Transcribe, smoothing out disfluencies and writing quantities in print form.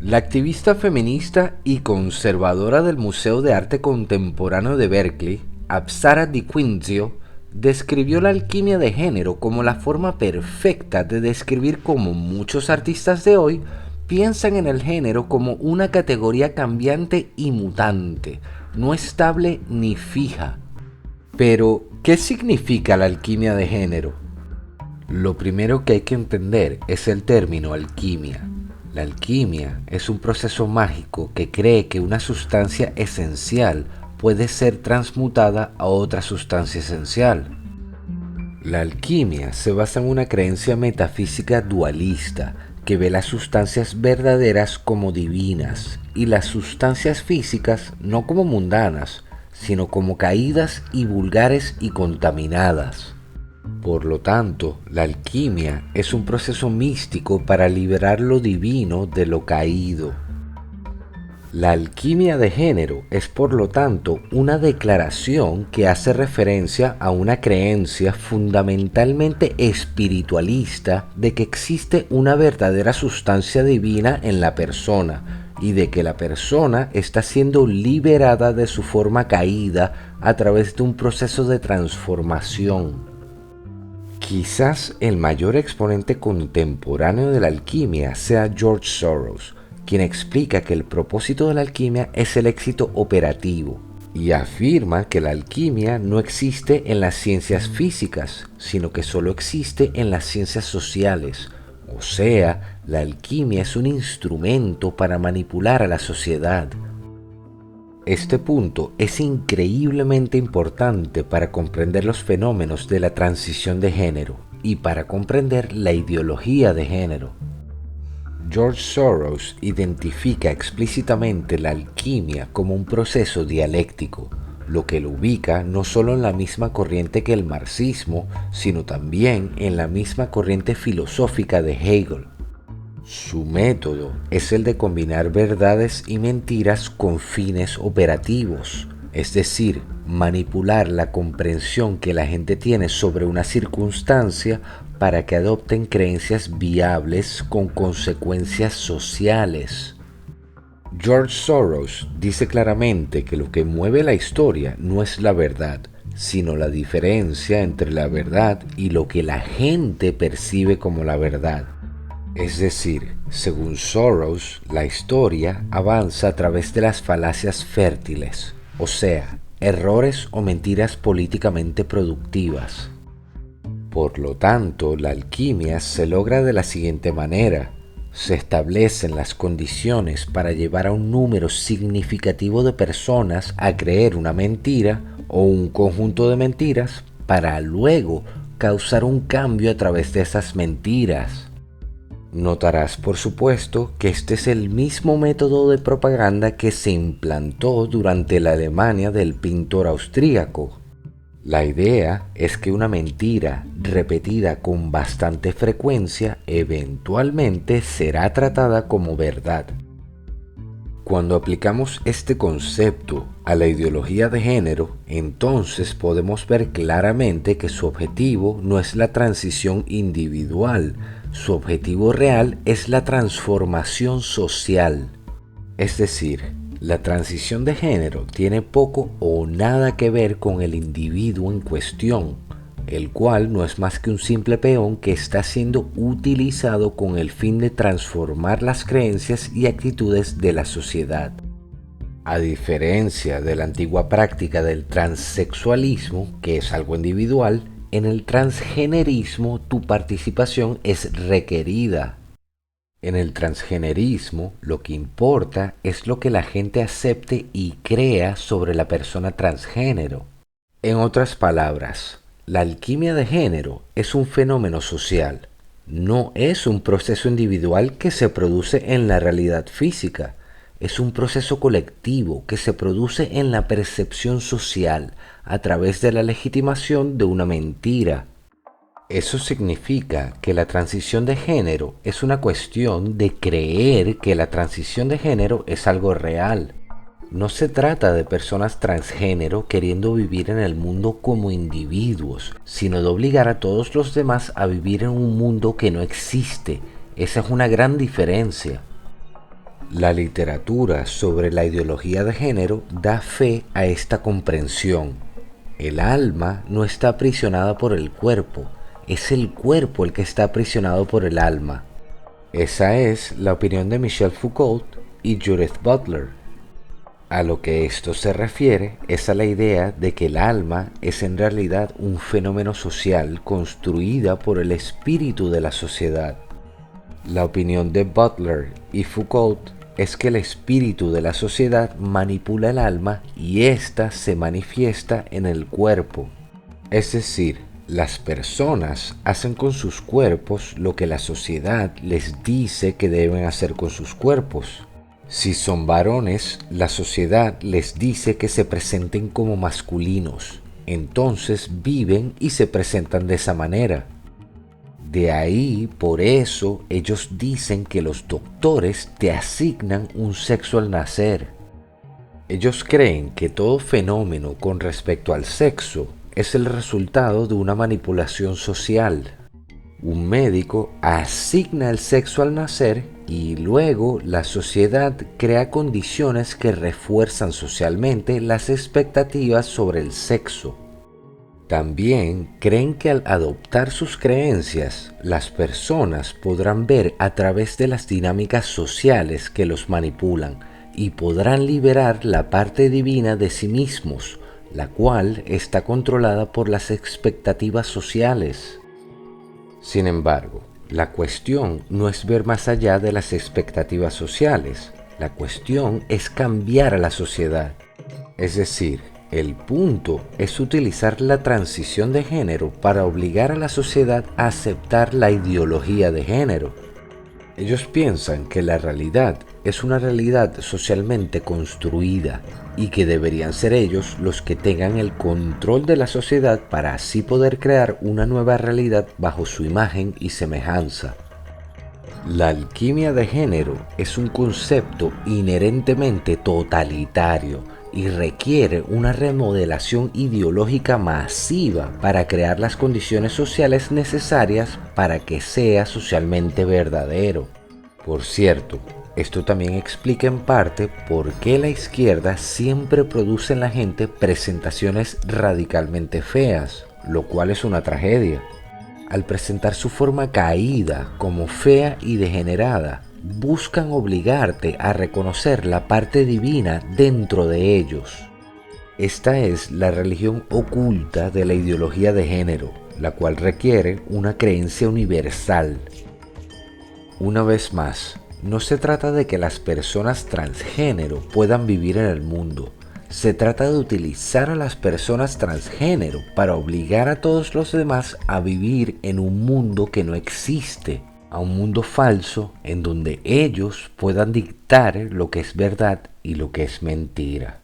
La activista feminista y conservadora del Museo de Arte Contemporáneo de Berkeley, Apsara Di Quinzio, describió la alquimia de género como la forma perfecta de describir cómo muchos artistas de hoy piensan en el género como una categoría cambiante y mutante, no estable ni fija. Pero, ¿qué significa la alquimia de género? Lo primero que hay que entender es el término alquimia. La alquimia es un proceso mágico que cree que una sustancia esencial puede ser transmutada a otra sustancia esencial. La alquimia se basa en una creencia metafísica dualista que ve las sustancias verdaderas como divinas y las sustancias físicas no como mundanas, sino como caídas y vulgares y contaminadas. Por lo tanto, la alquimia es un proceso místico para liberar lo divino de lo caído. La alquimia de género es, por lo tanto, una declaración que hace referencia a una creencia fundamentalmente espiritualista de que existe una verdadera sustancia divina en la persona y de que la persona está siendo liberada de su forma caída a través de un proceso de transformación. Quizás el mayor exponente contemporáneo de la alquimia sea George Soros, quien explica que el propósito de la alquimia es el éxito operativo y afirma que la alquimia no existe en las ciencias físicas, sino que solo existe en las ciencias sociales. O sea, la alquimia es un instrumento para manipular a la sociedad. Este punto es increíblemente importante para comprender los fenómenos de la transición de género y para comprender la ideología de género. George Soros identifica explícitamente la alquimia como un proceso dialéctico, lo que lo ubica no solo en la misma corriente que el marxismo, sino también en la misma corriente filosófica de Hegel. Su método es el de combinar verdades y mentiras con fines operativos, es decir, manipular la comprensión que la gente tiene sobre una circunstancia para que adopten creencias viables con consecuencias sociales. George Soros dice claramente que lo que mueve la historia no es la verdad, sino la diferencia entre la verdad y lo que la gente percibe como la verdad. Es decir, según Soros, la historia avanza a través de las falacias fértiles, o sea, errores o mentiras políticamente productivas. Por lo tanto, la alquimia se logra de la siguiente manera. Se establecen las condiciones para llevar a un número significativo de personas a creer una mentira o un conjunto de mentiras para luego causar un cambio a través de esas mentiras. Notarás, por supuesto, que este es el mismo método de propaganda que se implantó durante la Alemania del pintor austríaco. La idea es que una mentira repetida con bastante frecuencia eventualmente será tratada como verdad. Cuando aplicamos este concepto a la ideología de género, entonces podemos ver claramente que su objetivo no es la transición individual, su objetivo real es la transformación social. Es decir, la transición de género tiene poco o nada que ver con el individuo en cuestión, el cual no es más que un simple peón que está siendo utilizado con el fin de transformar las creencias y actitudes de la sociedad. A diferencia de la antigua práctica del transexualismo, que es algo individual, en el transgenerismo tu participación es requerida. En el transgenerismo lo que importa es lo que la gente acepte y crea sobre la persona transgénero. En otras palabras, la alquimia de género es un fenómeno social, no es un proceso individual que se produce en la realidad física, es un proceso colectivo que se produce en la percepción social a través de la legitimación de una mentira. Eso significa que la transición de género es una cuestión de creer que la transición de género es algo real. No se trata de personas transgénero queriendo vivir en el mundo como individuos, sino de obligar a todos los demás a vivir en un mundo que no existe. Esa es una gran diferencia. La literatura sobre la ideología de género da fe a esta comprensión. El alma no está aprisionada por el cuerpo, es el cuerpo el que está aprisionado por el alma. Esa es la opinión de Michel Foucault y Judith Butler. A lo que esto se refiere es a la idea de que el alma es en realidad un fenómeno social construida por el espíritu de la sociedad. La opinión de Butler y Foucault es que el espíritu de la sociedad manipula el alma y ésta se manifiesta en el cuerpo. Es decir, las personas hacen con sus cuerpos lo que la sociedad les dice que deben hacer con sus cuerpos. Si son varones, la sociedad les dice que se presenten como masculinos. Entonces viven y se presentan de esa manera. De ahí, por eso, ellos dicen que los doctores te asignan un sexo al nacer. Ellos creen que todo fenómeno con respecto al sexo es el resultado de una manipulación social. Un médico asigna el sexo al nacer y luego la sociedad crea condiciones que refuerzan socialmente las expectativas sobre el sexo. También creen que al adoptar sus creencias, las personas podrán ver a través de las dinámicas sociales que los manipulan y podrán liberar la parte divina de sí mismos, la cual está controlada por las expectativas sociales. Sin embargo, la cuestión no es ver más allá de las expectativas sociales, la cuestión es cambiar a la sociedad. Es decir, el punto es utilizar la transición de género para obligar a la sociedad a aceptar la ideología de género. Ellos piensan que la realidad es una realidad socialmente construida y que deberían ser ellos los que tengan el control de la sociedad para así poder crear una nueva realidad bajo su imagen y semejanza. La alquimia de género es un concepto inherentemente totalitario y requiere una remodelación ideológica masiva para crear las condiciones sociales necesarias para que sea socialmente verdadero. Por cierto, esto también explica en parte por qué la izquierda siempre produce en la gente presentaciones radicalmente feas, lo cual es una tragedia. Al presentar su forma caída como fea y degenerada, buscan obligarte a reconocer la parte divina dentro de ellos. Esta es la religión oculta de la ideología de género, la cual requiere una creencia universal. Una vez más, no se trata de que las personas transgénero puedan vivir en el mundo. Se trata de utilizar a las personas transgénero para obligar a todos los demás a vivir en un mundo que no existe, a un mundo falso en donde ellos puedan dictar lo que es verdad y lo que es mentira.